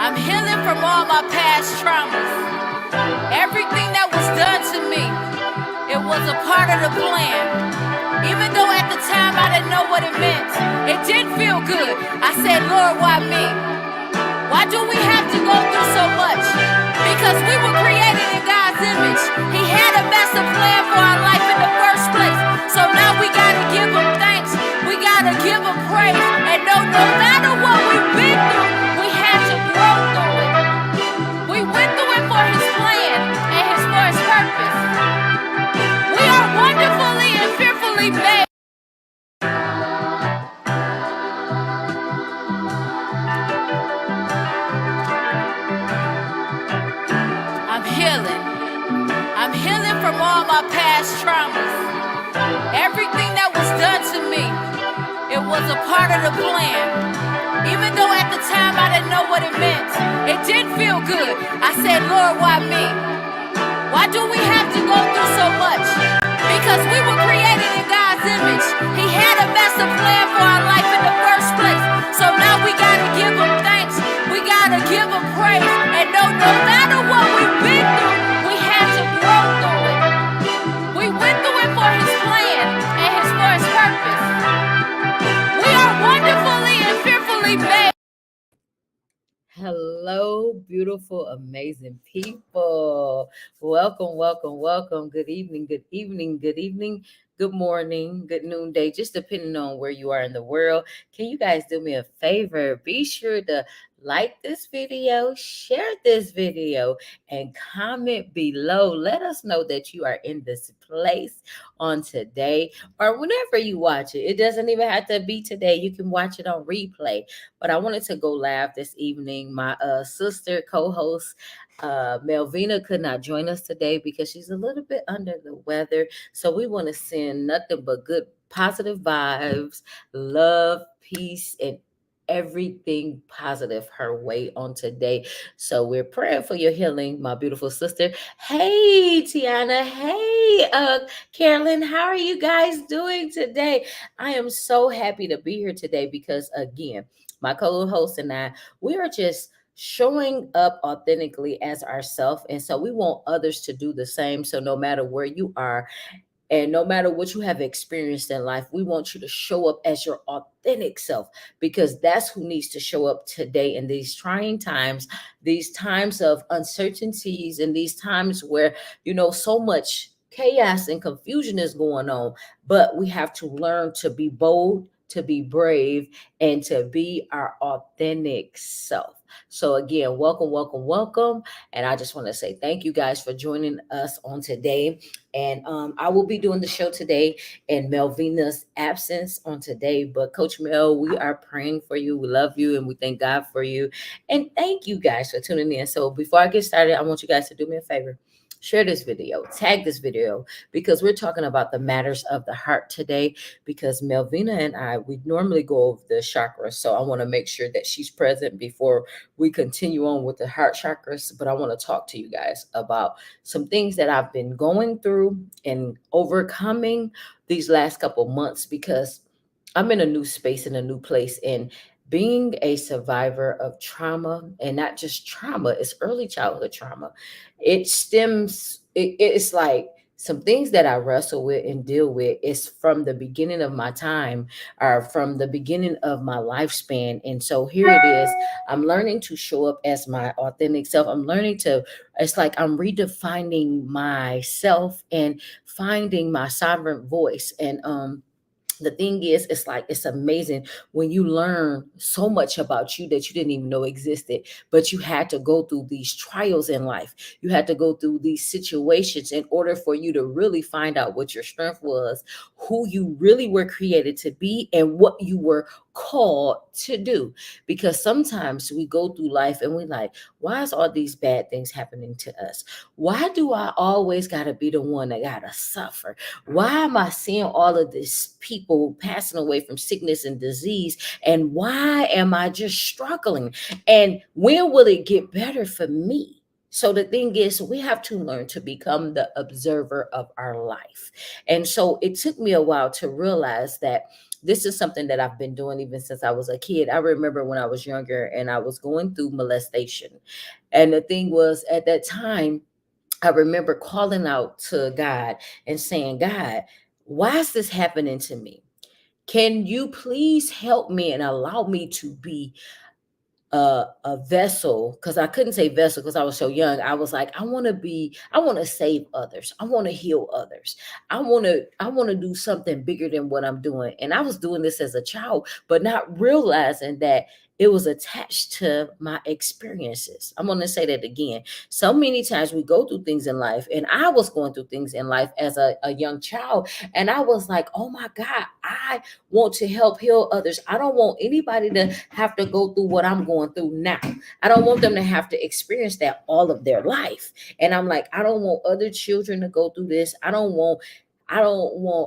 I'm healing from all my past traumas. Everything that was done to me, it was a part of the plan. Even though at the time I didn't know what it meant, it did feel good. I said, Lord, why me? Why do we have to go through so much? Because we were created in God's image. He had a master plan for our life in the first place. So now we gotta give him thanks. We gotta give him praise. And no matter what we've been through, we had to grow through it. We went through it for his plan and for his purpose. We are wonderfully and fearfully made. I'm healing. I'm healing from all my past traumas. Everything that was done to me, it was a part of the plan. Even though at the time I didn't know what it meant, it did feel good. I said, Lord, why me? Why do we have to go through so much? Because we were created in God's image. He had a master plan for our life in the first place. So now we gotta give him thanks. We gotta give him praise. And no matter what we've been through, we had to grow through it. We went through it for his plan and for his purpose. We are wonderfully and fearfully made. Hello, beautiful, amazing people. Welcome, welcome, welcome. Good evening, good evening, good evening, good morning, good noonday, just depending on where you are in the world. Can you guys do me a favor? Be sure to like this video, share this video, and comment below. Let us know that you are in this place on today or whenever you watch it. It doesn't even have to be today. You can watch it on replay. But I wanted to go live this evening. My sister co-host Melvina could not join us today because she's a little bit under the weather. So we want to send nothing but good positive vibes, love, peace, and everything positive her way on today. So we're praying for your healing, my beautiful sister. Hey Tiana, hey Carolyn, how are you guys doing today? I am so happy to be here today because again, my co-host and I, we are just showing up authentically as ourselves. And so we want others to do the same. So no matter where you are, and no matter what you have experienced in life, we want you to show up as your authentic self because that's who needs to show up today in these trying times, these times of uncertainties, and these times where, so much chaos and confusion is going on. But we have to learn to be bold, to be brave, and to be our authentic self. So, again, welcome, welcome, welcome. And I just want to say thank you guys for joining us on today. And I will be doing the show today in Melvina's absence on today. But Coach Mel, we are praying for you. We love you and we thank God for you. And thank you guys for tuning in. So before I get started, I want you guys to do me a favor. Share this video, tag this video, because we're talking about the matters of the heart today. Because Melvina and I, we normally go over the chakras. So I want to make sure that she's present before we continue on with the heart chakras. But I want to talk to you guys about some things that I've been going through and overcoming these last couple months because I'm in a new space, in a new place. And being a survivor of trauma, and not just trauma, it's early childhood trauma. It's like some things that I wrestle with and deal with is from the beginning of my time or from the beginning of my lifespan. And so here it is. I'm learning to show up as my authentic self. It's like I'm redefining myself and finding my sovereign voice. And the thing is, it's like it's amazing when you learn so much about you that you didn't even know existed, but you had to go through these trials in life. You had to go through these situations in order for you to really find out what your strength was, who you really were created to be, and what you were called to do. Because sometimes we go through life and we like, why is all these bad things happening to us? Why do I always got to be the one that got to suffer? Why am I seeing all of these people passing away from sickness and disease? And why am I just struggling? And when will it get better for me? So the thing is, we have to learn to become the observer of our life. And so it took me a while to realize that this is something that I've been doing even since I was a kid. I remember when I was younger and I was going through molestation. And the thing was, at that time, I remember calling out to God and saying, God, why is this happening to me? Can you please help me and allow me to be a vessel? Because I couldn't say vessel because I was so young. I was like, I want to save others. I want to heal others. I want to do something bigger than what I'm doing. And I was doing this as a child, but not realizing that it was attached to my experiences. I'm going to say that again. So many times we go through things in life, and I was going through things in life as a young child, and I was like, oh my God, I want to help heal others. I don't want anybody to have to go through what I'm going through now. I don't want them to have to experience that all of their life. And I'm like, I don't want other children to go through this. I don't want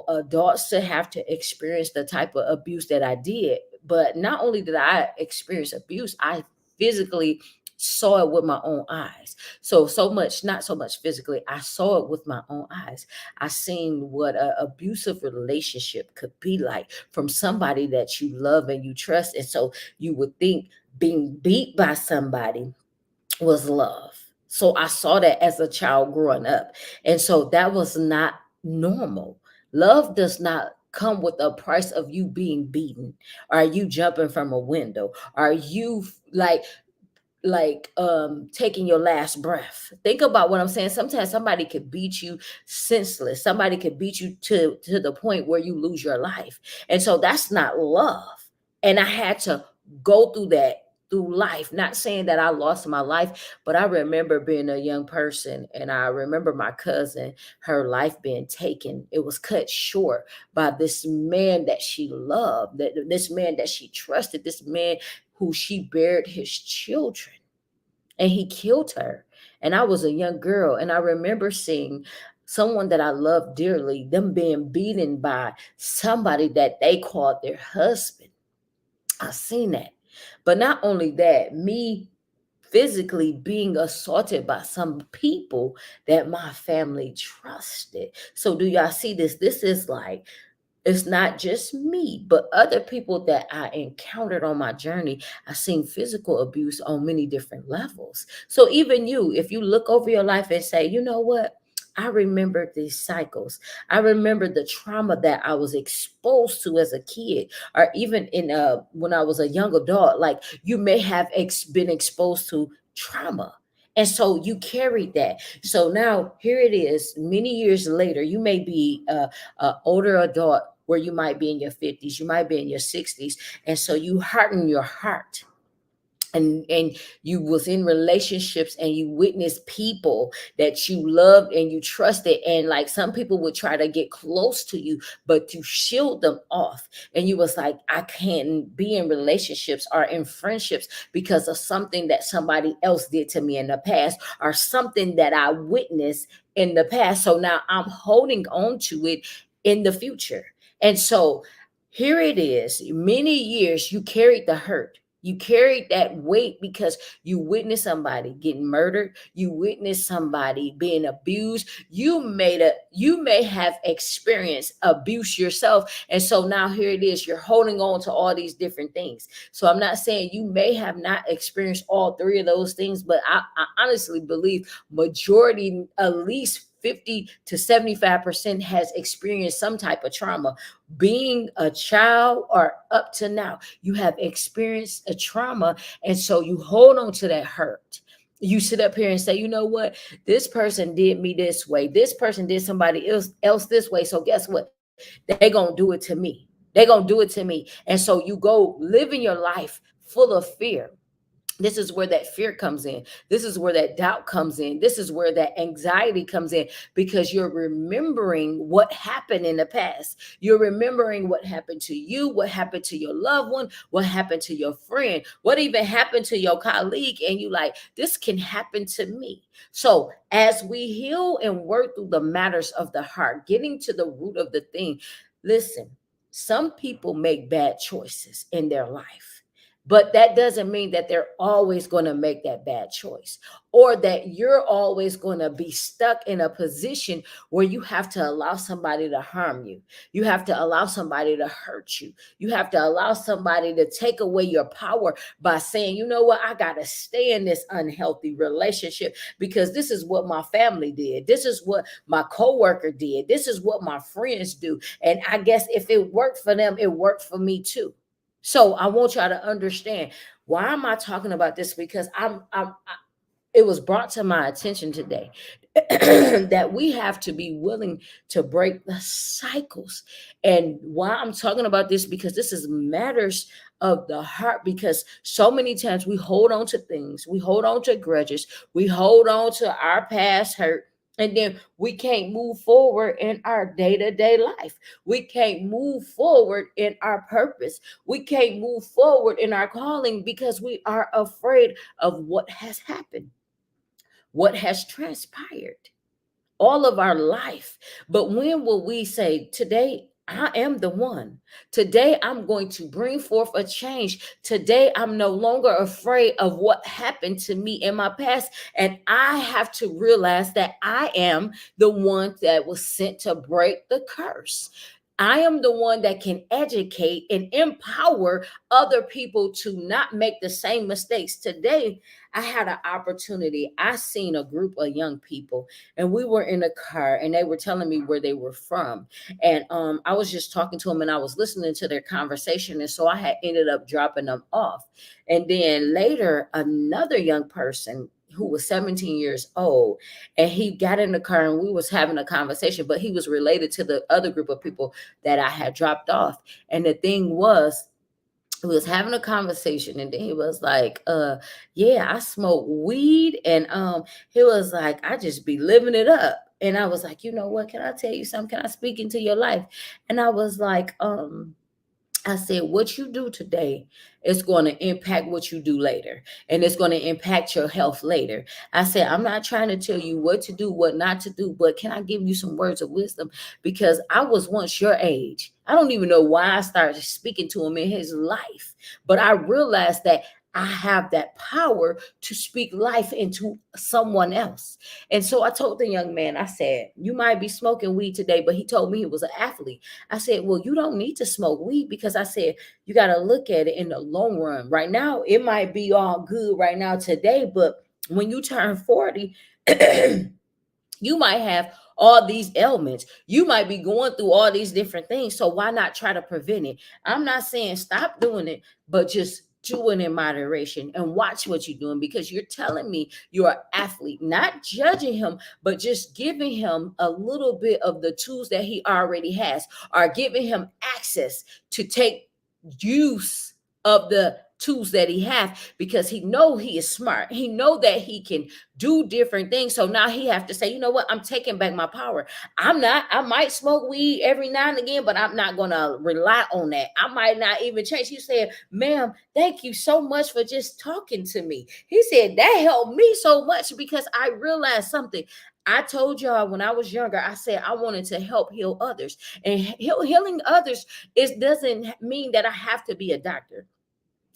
adults to have to experience the type of abuse that I did. But not only did I experience abuse, I physically saw it with my own eyes. So much, not so much physically, I saw it with my own eyes. I seen what an abusive relationship could be like from somebody that you love and you trust. And so you would think being beat by somebody was love. So I saw that as a child growing up. And so that was not normal. Love does not come with a price of you being beaten. Are you jumping from a window? Are you taking your last breath? Think about what I'm saying. Sometimes somebody could beat you senseless. Somebody could beat you to the point where you lose your life. And so that's not love. And I had to go through that through life. Not saying that I lost my life, but I remember being a young person, and I remember my cousin, her life being taken. It was cut short by this man that she loved, that this man that she trusted, this man who she buried his children, and he killed her. And I was a young girl, and I remember seeing someone that I loved dearly, them being beaten by somebody that they called their husband. I seen that. But not only that, me physically being assaulted by some people that my family trusted. So do y'all see this? This is like, it's not just me, but other people that I encountered on my journey. I've seen physical abuse on many different levels. So even you, if you look over your life and say, you know what? I remember these cycles. I remember the trauma that I was exposed to as a kid, or even in when I was a young adult. Like, you may have been exposed to trauma, and so you carried that. So now here it is, many years later. You may be older adult, where you might be in your 50s, you might be in your 60s, and so you harden your heart, and you was in relationships, and you witnessed people that you loved and you trusted, and like some people would try to get close to you, but you shield them off, and you was like, I can't be in relationships or in friendships because of something that somebody else did to me in the past, or something that I witnessed in the past. So now I'm holding on to it in the future. And so here it is, many years you carried the hurt, you carried that weight, because you witnessed somebody getting murdered, you witnessed somebody being abused, you may have experienced abuse yourself. And so now here it is, you're holding on to all these different things. So I'm not saying you may have not experienced all three of those things, but I honestly believe majority, at least 50 to 75%, has experienced some type of trauma. Being a child or up to now, you have experienced a trauma, and so you hold on to that hurt. You sit up here and say, you know what, this person did me this way, this person did somebody else this way, so guess what, they gonna do it to me, they gonna do it to me. And so you go living your life full of fear. This is where that fear comes in. This is where that doubt comes in. This is where that anxiety comes in, because you're remembering what happened in the past. You're remembering what happened to you, what happened to your loved one, what happened to your friend, what even happened to your colleague. And you like, this can happen to me. So as we heal and work through the matters of the heart, getting to the root of the thing, listen, some people make bad choices in their life. But that doesn't mean that they're always going to make that bad choice, or that you're always going to be stuck in a position where you have to allow somebody to harm you. You have to allow somebody to hurt you. You have to allow somebody to take away your power by saying, you know what, I got to stay in this unhealthy relationship because this is what my family did. This is what my coworker did. This is what my friends do. And I guess if it worked for them, it worked for me too. So I want y'all to understand, why am I talking about this? Because it was brought to my attention today that we have to be willing to break the cycles. And why I'm talking about this, because this is matters of the heart, because so many times we hold on to things, we hold on to grudges, we hold on to our past hurt, and then we can't move forward in our day-to-day life. We can't move forward in our purpose. We can't move forward in our calling because we are afraid of what has happened, what has transpired all of our life. But when will we say, today I am the one? Today I'm going to bring forth a change. Today I'm no longer afraid of what happened to me in my past. And I have to realize that I am the one that was sent to break the curse. I am the one that can educate and empower other people to not make the same mistakes. Today, I had an opportunity. I seen a group of young people, and we were in a car, and they were telling me where they were from. And I was just talking to them, and I was listening to their conversation. And so I had ended up dropping them off. And then later, another young person who was 17 years old, and he got in the car, and we was having a conversation, but he was related to the other group of people that I had dropped off. And the thing was, we was having a conversation, and then he was like, yeah, I smoke weed. And he was like, I just be living it up. And I was like, you know what, can I tell you something? Can I speak into your life? And I was like, I said, what you do today is going to impact what you do later, and it's going to impact your health later. I said, I'm not trying to tell you what to do, what not to do, but can I give you some words of wisdom? Because I was once your age. I don't even know why I started speaking to him in his life, but I realized that I have that power to speak life into someone else. And so I told the young man, I said, you might be smoking weed today, but he told me he was an athlete. I said, well, you don't need to smoke weed, because I said, you got to look at it in the long run. Right now, it might be all good right now today, but when you turn 40, you might have all these ailments. You might be going through all these different things. So why not try to prevent it? I'm not saying stop doing it, but just do it in moderation and watch what you're doing, because you're telling me you're an athlete, not judging him, but just giving him a little bit of the tools that he already has, or giving him access to take use of the tools that he have, because he know he is smart. He know that he can do different things. So now he have to say, you know what, I'm taking back my power. I might smoke weed every now and again, but I'm not going to rely on that. I might not even change. He said, ma'am, thank you so much for just talking to me. He said, that helped me so much, because I realized something. I told y'all when I was younger, I said I wanted to help heal others. And healing others, it doesn't mean that I have to be a doctor.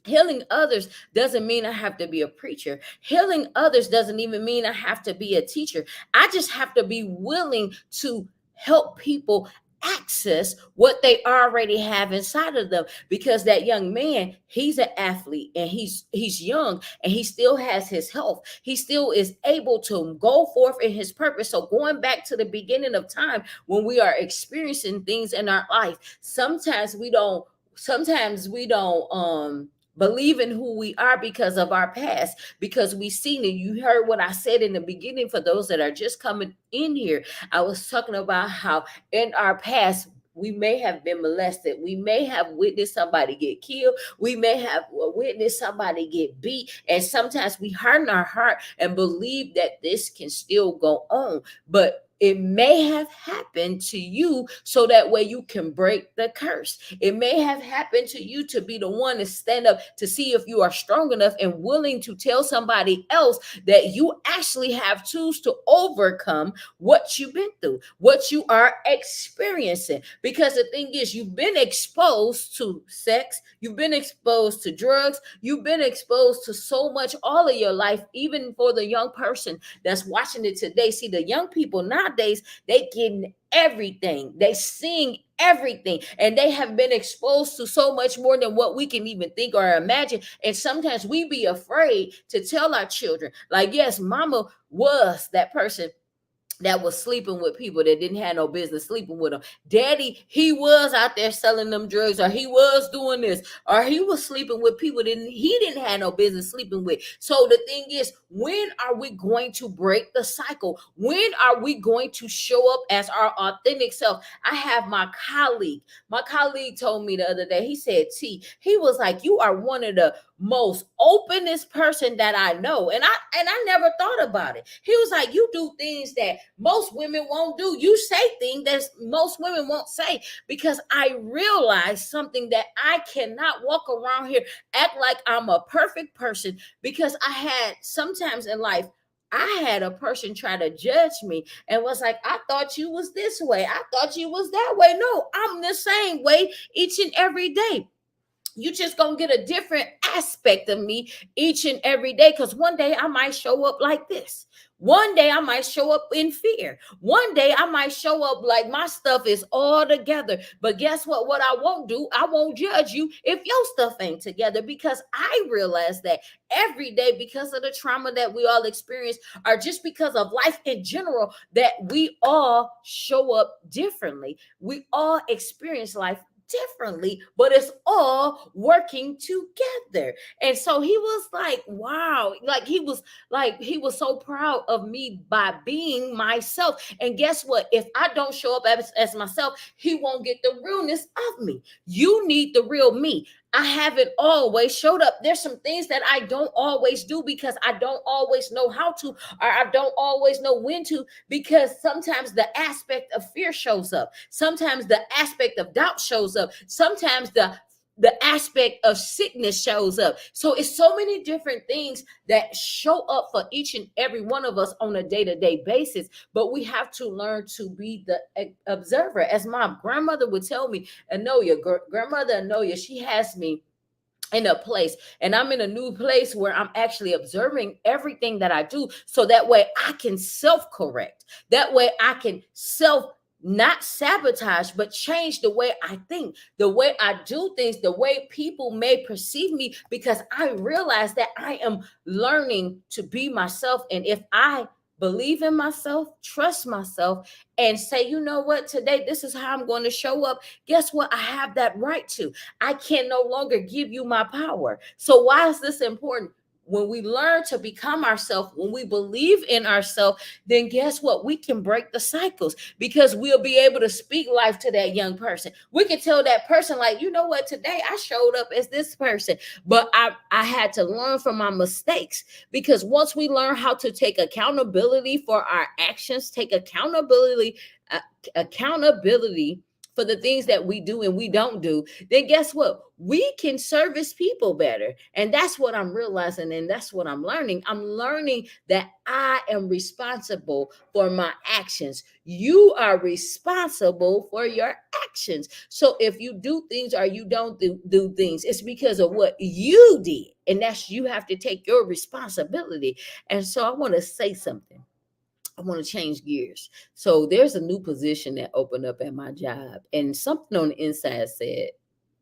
Healing others doesn't mean I have to be a preacher. Healing others doesn't even mean I have to be a teacher. I just have to be willing to help people access what they already have inside of them, because that young man, he's an athlete, and he's young, and he still has his health. He still is able to go forth in his purpose. So going back to the beginning of time, when we are experiencing things in our life, sometimes we don't believe in who we are because of our past, because we seen it. You heard what I said in the beginning. For those that are just coming in here, I was talking about how in our past we may have been molested, we may have witnessed somebody get killed, we may have witnessed somebody get beat, and sometimes we harden our heart and believe that this can still go on. But It may have happened to you so that way you can break the curse. It may have happened to you to be the one to stand up to see if you are strong enough and willing to tell somebody else that you actually have tools to overcome what you've been through, what you are experiencing. Because the thing is, you've been exposed to sex, you've been exposed to drugs, you've been exposed to so much all of your life, even for the young person that's watching it today. See, the young people nowadays, they getting everything, they seeing everything, and they have been exposed to so much more than what we can even think or imagine. And sometimes we be afraid to tell our children, like, yes, mama was that person that was sleeping with people that didn't have no business sleeping with them. Daddy, he was out there selling them drugs, or he was doing this, or he was sleeping with people that he didn't have no business sleeping with. So the thing is, when are we going to break the cycle? When are we going to show up as our authentic self? I have my colleague told me the other day, he said, T, he was like, you are one of the most openest person that I know. And I never thought about it. He was like, you do things that most women won't do. You say things that most women won't say, because I realized something, that I cannot walk around here act like I'm a perfect person, because I had sometimes in life, I had a person try to judge me and was like, I thought you was this way, I thought you was that way. No, I'm the same way each and every day. You just gonna get a different aspect of me each and every day, because one day I might show up like this, one day I might show up in fear, one day I might show up like my stuff is all together. But guess what I won't do, I won't judge you if your stuff ain't together, because I realize that every day, because of the trauma that we all experience, or just because of life in general, that we all show up differently. We all experience life differently, but it's all working together. And so he was like, wow, he was so proud of me by being myself. And guess what? If I don't show up as myself, he won't get the realness of me. You need the real me. I haven't always showed up. There's some things that I don't always do, because I don't always know how to, or I don't always know when to, because sometimes the aspect of fear shows up. Sometimes the aspect of doubt shows up. Sometimes the aspect of sickness shows up. So it's so many different things that show up for each and every one of us on a day-to-day basis. But we have to learn to be the observer. As my grandmother would tell me, Anoya, grandmother Anoya, she has me in a place, and I'm in a new place where I'm actually observing everything that I do, so that way I can self correct, that way I can self not sabotage, but change the way I think, the way I do things, the way people may perceive me, because I realize that I am learning to be myself. And if I believe in myself, trust myself, and say, you know what, today this is how I'm going to show up, guess what? I have that right to. I can no longer give you my power. So why is this important? When we learn to become ourselves, when we believe in ourselves, then guess what? We can break the cycles, because we'll be able to speak life to that young person. We can tell that person, like, you know what, today I showed up as this person, but I had to learn from my mistakes. Because once we learn how to take accountability for our actions, take uh, accountability for the things that we do and we don't do, then guess what? We can service people better. And that's what I'm realizing. And that's what I'm learning. I'm learning that I am responsible for my actions. You are responsible for your actions. So if you do things or you don't do things, it's because of what you did. And that's, you have to take your responsibility. And so I want to say something. I want to change gears. So there's a new position that opened up at my job, and something on the inside said,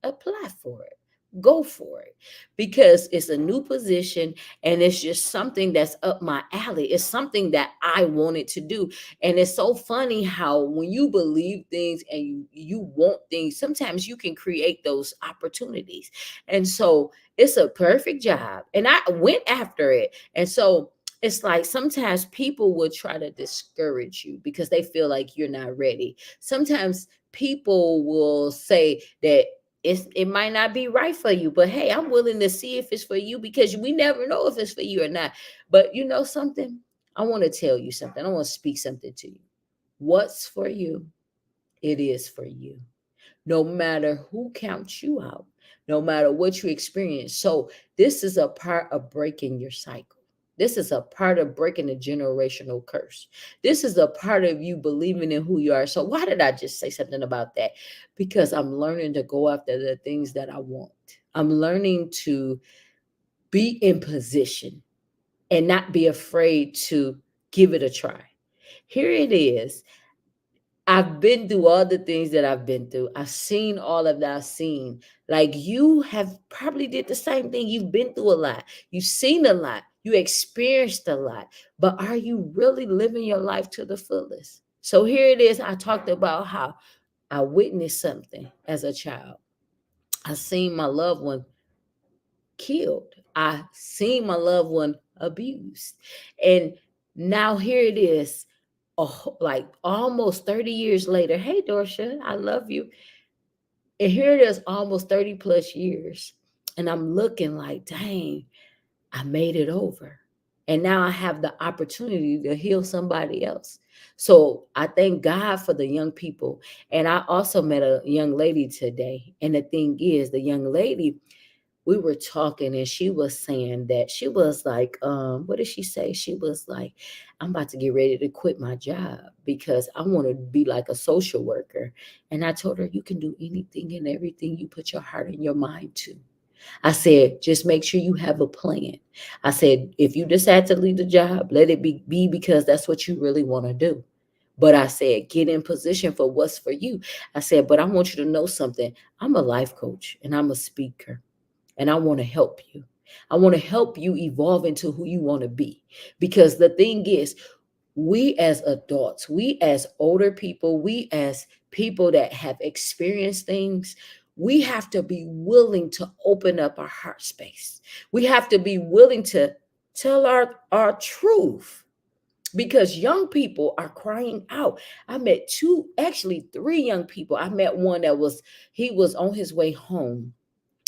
apply for it. Go for it, because it's a new position and it's just something that's up my alley. It's something that I wanted to do. And it's so funny how when you believe things and you want things, sometimes you can create those opportunities. And so it's a perfect job. And I went after it. And so it's like sometimes people will try to discourage you because they feel like you're not ready. Sometimes people will say that it might not be right for you, but hey, I'm willing to see if it's for you, because we never know if it's for you or not. But you know something? I want to tell you something. I want to speak something to you. What's for you, it is for you. No matter who counts you out, no matter what you experience. So, this is a part of breaking your cycle. This is a part of breaking the generational curse. This is a part of you believing in who you are. So, why did I just say something about that? Because I'm learning to go after the things that I want. I'm learning to be in position and not be afraid to give it a try. Here it is. I've been through all the things that I've been through. I've seen all of that I've seen. Like you have probably did the same thing. You've been through a lot. You've seen a lot. You experienced a lot. But are you really living your life to the fullest? So here it is. I talked about how I witnessed something as a child. I seen my loved one killed. I seen my loved one abused. And now here it is, like almost 30 years later. Hey, Dorsha, I love you. And here it is, almost 30 plus years. And I'm looking like, dang, I made it over. And now I have the opportunity to heal somebody else. So I thank God for the young people. And I also met a young lady today. And the thing is, the young lady, we were talking and she was saying that she was like, what did she say? She was like, I'm about to get ready to quit my job because I want to be like a social worker. And I told her, you can do anything and everything you put your heart and your mind to. I said, just make sure you have a plan. I said, if you decide to leave the job, let it be because that's what you really want to do. But I said, get in position for what's for you. I said, but I want you to know something. I'm a life coach and I'm a speaker and I want to help you. I want to help you evolve into who you want to be. Because the thing is, we as adults, we as older people, we as people that have experienced things, we have to be willing to open up our heart space. We have to be willing to tell our truth because young people are crying out. I met two, actually three young people. I met one that he was on his way home.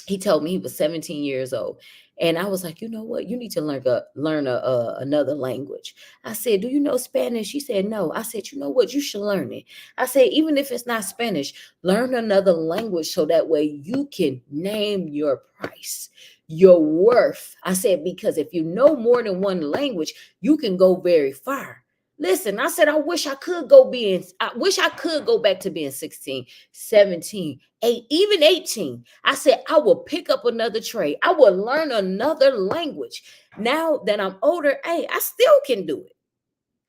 He told me he was 17 years old. And I was like, you know what? You need to learn another language. I said, do you know Spanish? She said, no. I said, you know what? You should learn it. I said, even if it's not Spanish, learn another language so that way you can name your price, your worth. I said, because if you know more than one language, you can go very far. Listen, I said, I wish I could go back to being 16, 17, 8, even 18. I said, I will pick up another trade. I will learn another language. Now that I'm older, hey, I still can do it.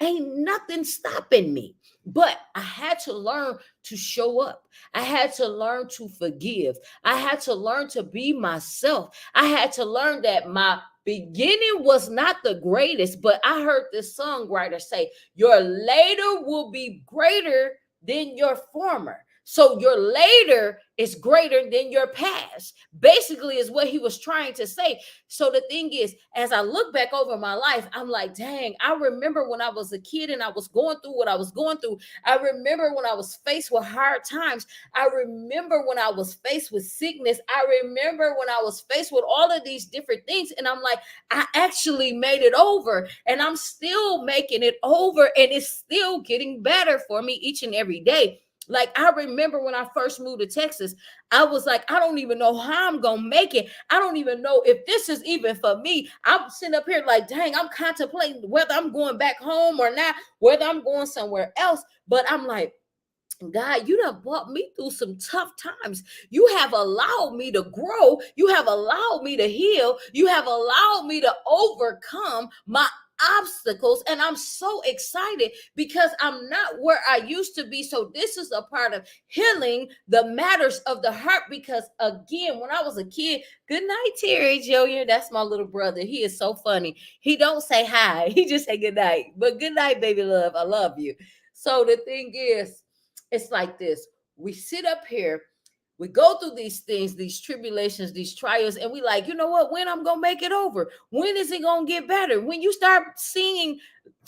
Ain't nothing stopping me. But I had to learn to show up. I had to learn to forgive. I had to learn to be myself. I had to learn that my beginning was not the greatest, but I heard this songwriter say, your later will be greater than your former. So your later is greater than your past. Basically, is what he was trying to say. So the thing is, as I look back over my life, I'm like, dang, I remember when I was a kid and I was going through what I was going through. I remember when I was faced with hard times. I remember when I was faced with sickness. I remember when I was faced with all of these different things. And I'm like, I actually made it over and I'm still making it over and it's still getting better for me each and every day. Like, I remember when I first moved to Texas, I was like, I don't even know how I'm going to make it. I don't even know if this is even for me. I'm sitting up here like, dang, I'm contemplating whether I'm going back home or not, whether I'm going somewhere else. But I'm like, God, you done brought me through some tough times. You have allowed me to grow. You have allowed me to heal. You have allowed me to overcome my obstacles. And I'm so excited because I'm not where I used to be. So this is a part of healing the matters of the heart. Because again, when I was a kid, good night, Terry Jr. That's my little brother. He is so funny. He don't say hi. He just say good night. But good night, baby love. I love you. So the thing is, it's like this. We sit up here, we go through these things, these tribulations, these trials, and we like, you know what? When I'm gonna make it over? When is it gonna get better? When you start seeing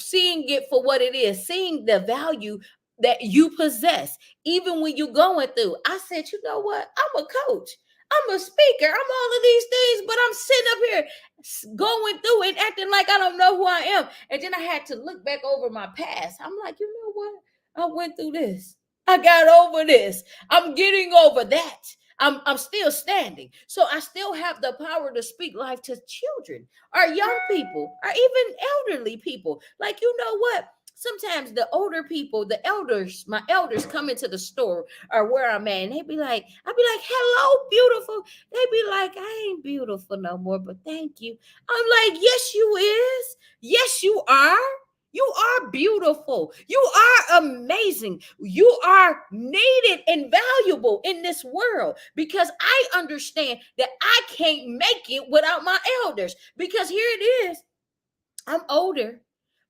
it for what it is, seeing the value that you possess, even when you're going through. I said, you know what? I'm a coach. I'm a speaker. I'm all of these things, but I'm sitting up here going through it, acting like I don't know who I am. And then I had to look back over my past. I'm like, you know what? I went through this. I got over this. I'm getting over that. I'm still standing. So I still have the power to speak life to children, or young people, or even elderly people. Like, you know what? Sometimes the older people, the elders, my elders come into the store or where I'm at, and they be like, I'd be like, hello, beautiful. They be like, I ain't beautiful no more, but thank you. I'm like, yes, you is. Yes, you are. You are beautiful. You are amazing. You are needed and valuable in this world, because I understand that I can't make it without my elders. Because here it is, I'm older,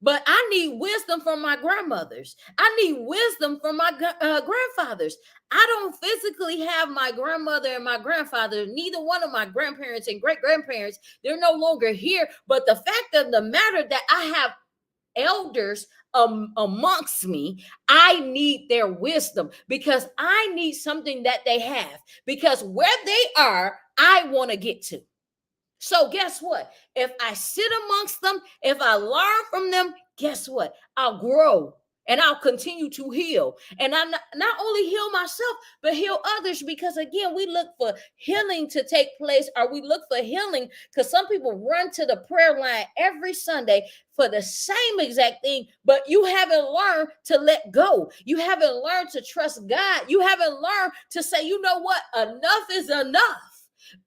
but I need wisdom from my grandmothers. I need wisdom from my grandfathers. I don't physically have my grandmother and my grandfather, neither one of my grandparents and great grandparents. They're no longer here. But the fact of the matter that I have elders amongst me, I need their wisdom, because I need something that they have, because where they are, I want to get to. So guess what? If I sit amongst them, if I learn from them, guess what? I'll grow and I'll continue to heal. And I not only heal myself, but heal others, because again, we look for healing to take place, or we look for healing because some people run to the prayer line every Sunday for the same exact thing, but you haven't learned to let go. You haven't learned to trust God. You haven't learned to say, you know what? Enough is enough.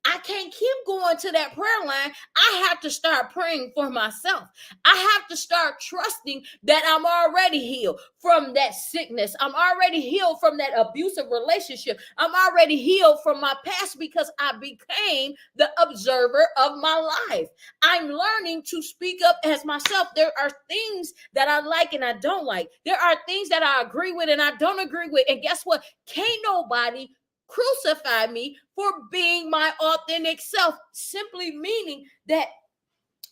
I can't keep going to that prayer line. I have to start praying for myself. I have to start trusting that I'm already healed from that sickness. I'm already healed from that abusive relationship. I'm already healed from my past, because I became the observer of my life. I'm learning to speak up as myself. There are things that I like and I don't like. There are things that I agree with and I don't agree with. And guess what? Can't nobody crucify me for being my authentic self, simply meaning that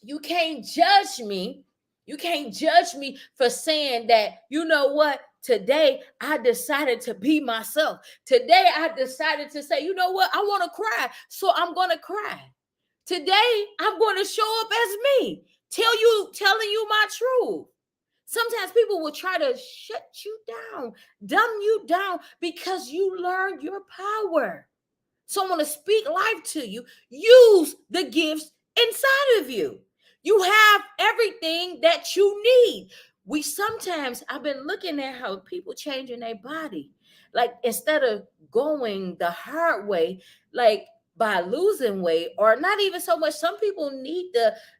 you can't judge me. You can't judge me for saying that, you know what, today I decided to be myself. Today I decided to say, you know what, I want to cry, so I'm going to cry. Today I'm going to show up as me, telling you my truth. Sometimes people will try to shut you down, dumb you down, because you learned your power. So I want to speak life to you. Use the gifts inside of you. You have everything that you need. We sometimes, I've been looking at how people changing their body. Like, instead of going the hard way, like by losing weight, or not even so much. Some people need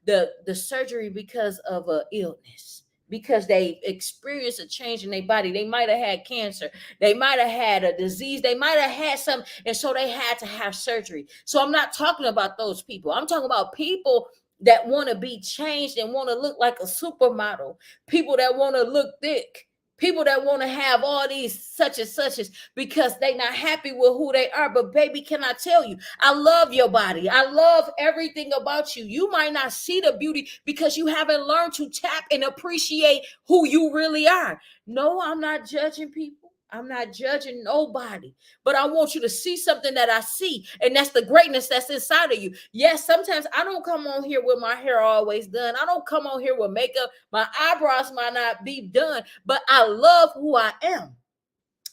the surgery because of a illness, because they experienced a change in their body. They might have had cancer. They might have had a disease. They might have had something, and so they had to have surgery. So I'm not talking about those people. I'm talking about people that want to be changed and want to look like a supermodel, people that want to look thick, people that want to have all these such and suches, because they not happy with who they are. But baby, can I tell you, I love your body. I love everything about you. You might not see the beauty because you haven't learned to tap and appreciate who you really are. No, I'm not judging people. I'm not judging nobody, but I want you to see something that I see, and that's the greatness that's inside of you. Yes, sometimes I don't come on here with my hair always done. I don't come on here with makeup. My eyebrows might not be done, but I love who I am.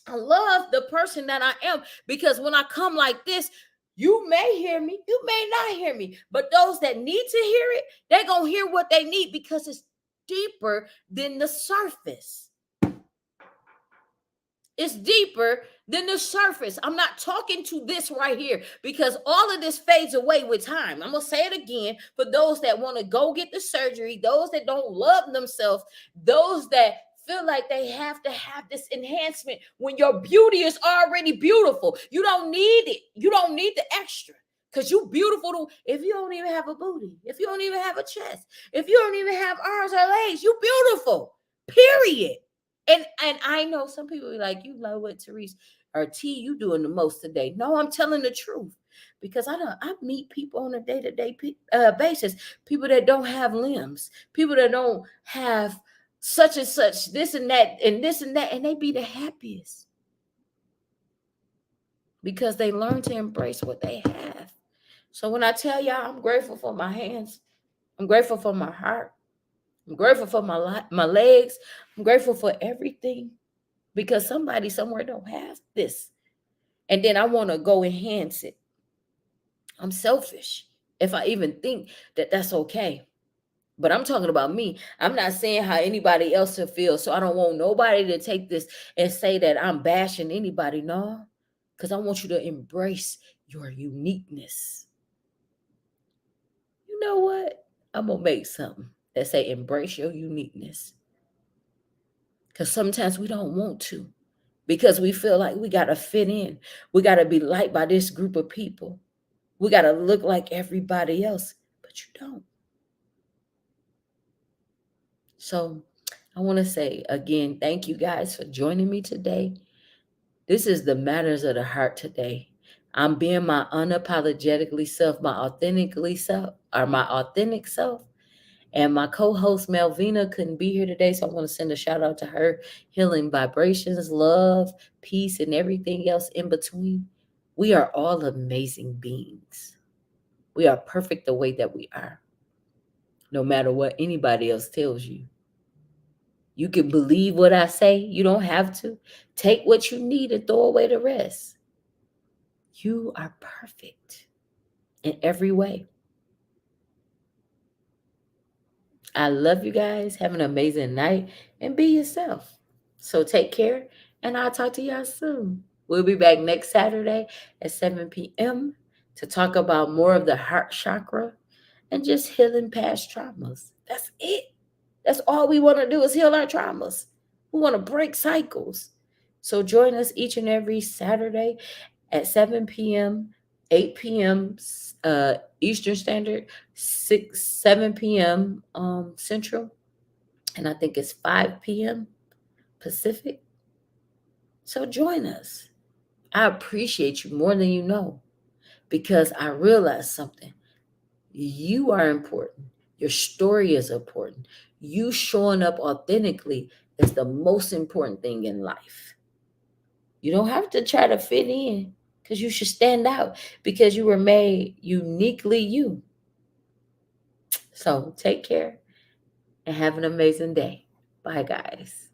I love the person that I am, because when I come like this, you may hear me, you may not hear me, but those that need to hear it, they're going to hear what they need, because it's deeper than the surface. It's deeper than the surface. I'm not talking to this right here, because all of this fades away with time. I'm going to say it again for those that want to go get the surgery, those that don't love themselves, those that feel like they have to have this enhancement when your beauty is already beautiful. You don't need it. You don't need the extra. Because you beautiful if you don't even have a booty, if you don't even have a chest, if you don't even have arms or legs, you beautiful. Period. And I know some people be like, you know what, Therese or T, you doing the most today. No, I'm telling the truth, because I meet people on a day-to-day basis, people that don't have limbs, people that don't have such and such, this and that, and this and that, and they be the happiest because they learn to embrace what they have. So when I tell y'all, I'm grateful for my hands, I'm grateful for my heart, I'm grateful for my legs, I'm grateful for everything because somebody somewhere don't have this. And then I want to go enhance it. I'm selfish if I even think that that's okay. But I'm talking about me. I'm not saying how anybody else will feel. So I don't want nobody to take this and say that I'm bashing anybody. No, because I want you to embrace your uniqueness. You know what? I'm going to make something that say embrace your uniqueness. Because sometimes we don't want to, because we feel like we got to fit in. We got to be liked by this group of people. We got to look like everybody else, but you don't. So I want to say again, thank you guys for joining me today. This is the matters of the heart today. I'm being my unapologetically self, my authentically self, or my authentic self. And my co-host Melvina couldn't be here today, so I want to send a shout out to her. Healing vibrations, love, peace, and everything else in between. We are all amazing beings. We are perfect the way that we are, no matter what anybody else tells you. You can believe what I say. You don't have to. Take what you need and throw away the rest. You are perfect in every way. I love you guys. Have an amazing night and be yourself. So take care, and I'll talk to y'all soon. We'll be back next Saturday at 7 p.m. to talk about more of the heart chakra and just healing past traumas. That's it. That's all we want to do is heal our traumas. We want to break cycles. So join us each and every Saturday at 7 p.m., 8 p.m. Eastern Standard, 7 p.m. Central, and I think it's 5 p.m. Pacific. So join us. I appreciate you more than you know, because I realize something. You are important. Your story is important. You showing up authentically is the most important thing in life. You don't have to try to fit in, because you should stand out, because you were made uniquely you. So take care and have an amazing day. Bye, guys.